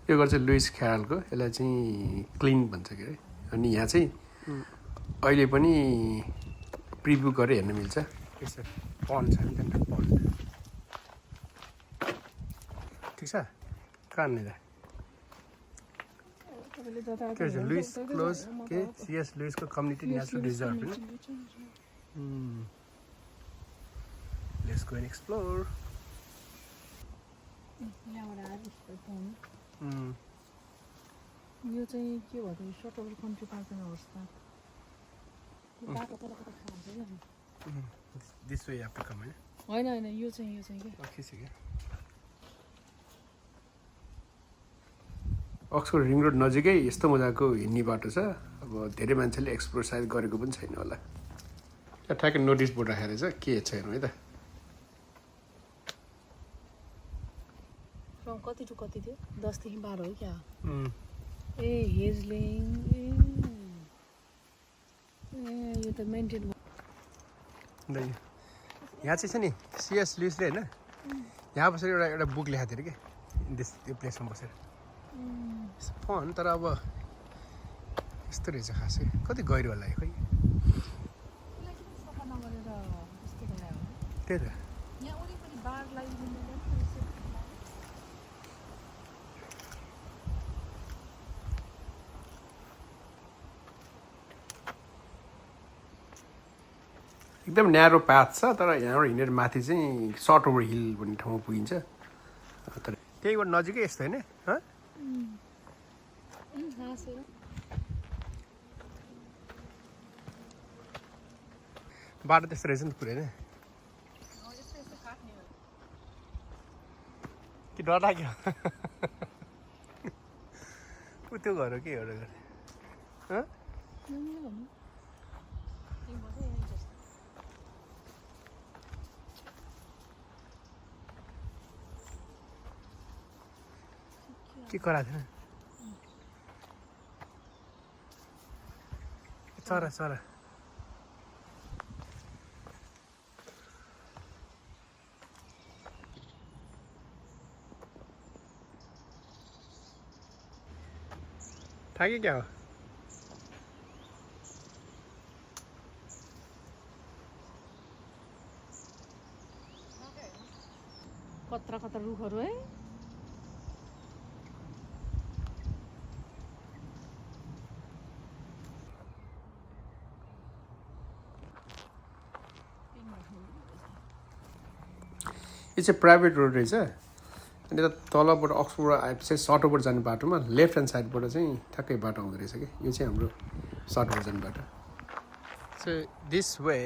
यो गर्छ लुइस ख्यालको, यसलाई चाहिँ क्लिन भन्छ के अरे। अनि यहाँ चाहिँ अहिले पनि प्रिभ्यू गरेर हेर्न मिल्छ। यसो पन्ड छ नि त्यहाँनिर पन्ड। ठिक छ कहाँनिर के भन्छ लुइस क्लोज के सिएस लुइसको कम्युनिटी नेचरल रिजर्भ होइन। Let's go and explore. यो चाहिँ के भन्नु सटल कन्ट्री पार्कको अवस्था दिस वे आफ्टर कम होइन होइन यो चाहिँ के अक्सफोर्ड रिङ रोड नजिकै यस्तो मजाको हिँड्ने बाटो छ। अब धेरै मान्छेले एक्सप्लोर सायद गरेको पनि छैन होला। त्यहाँ ठ्याक्कै नोटिस बोर्ड राखेर छ के छैन है त। कति टु कति थियो 10 देखि 12 हो क्या। ए हेजलिङ यो त मेन्टेन यहाँ चाहिँ छ नि सिएस लुइसले होइन यहाँ बसेर एउटा बुक लेखाएको थियो अरे क्या त्यो प्लेसमा बसेर। फन तर अब यस्तो रहेछ खासै कति गहिरो होला खोइ त्यही त। एकदम न्यारो पाथ छ तर यहाँबाट हिँडेर माथि चाहिँ सर्ट ओभर हिल भन्ने ठाउँमा पुगिन्छ। तर त्यहीबाट नजिकै यस्तो होइन बाटो त्यस्तो रहेछ नि पुरै होइन कि डर लाग्यो ऊ त्यो घर हो के एउटा घर के कराएको थिएन चरा चरा थाक्यो क्या हो कत्रा कत्रा रुखहरू है। यो चाहिँ प्राइभेट रोड रहेछ। अनि यता तलबाट अक्सफोर्ड आएपछि सर्ट ओभर जाने बाटोमा लेफ्ट ह्यान्ड साइडबाट चाहिँ ठ्याक्कै बाटो आउँदो रहेछ कि यो चाहिँ हाम्रो सर्ट ओभर जाने बाटो। सो दिस वे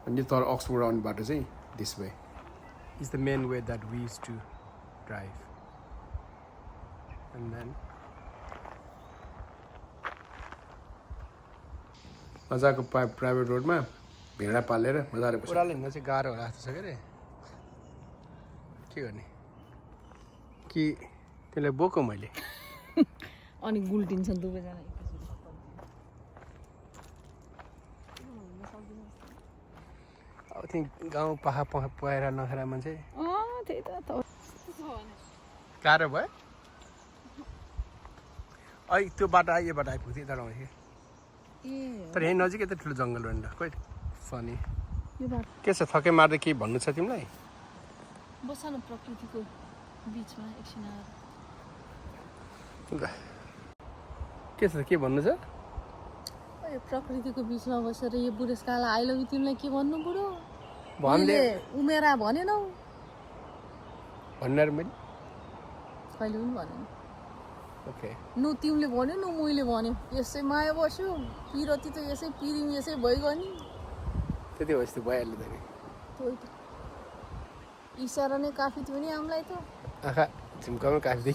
अनि तल अक्सफोर्ड आउने बाटो चाहिँ this way is the main way that we use to drive. And then मजाको प्राइभेट रोडमा भेडा पालेर मजाले ओह्रालो हिँड्न चाहिँ गाह्रो होला जस्तो छ के अरे। के गर्ने कि त्यसलाई बोको मैले अनि गुल्टिन्छन् दुवैजना अब त्यही गाउँ पाखा पएर नखेर मान्छे त्यही त गाह्रो भयो। अहिले त्यो बाटो यो बाटो आइपुग्थ्यो यता आउँथ्यो तर यहीँ नजिकै त ठुलो जङ्गल हो नि त खोइ फनी के छ थकै मार्दै केही भन्नु छ तिमीलाई बस न प्रकृतिको बिचमा एकछिन के छ के भन्नु छ यो प्रकृतिको बिचमा बसेर यो बुढेसकाललाई आई लभ यु तिमीलाई के भन्नु बुढो भन्ने उमेरा भनेनौ भन्ने मैले कहिले पनि भनेन। ओके नु तिमीले भन्यो न मैले भन्यो यसै माया बस्यो पिरती त यसै पिरिङ यसै भइगयो नि त्यति हो यस्तो भइहाल्यो त इसारा नै काफी थियो नि हामीलाई त आँखा झुम्कामा काफी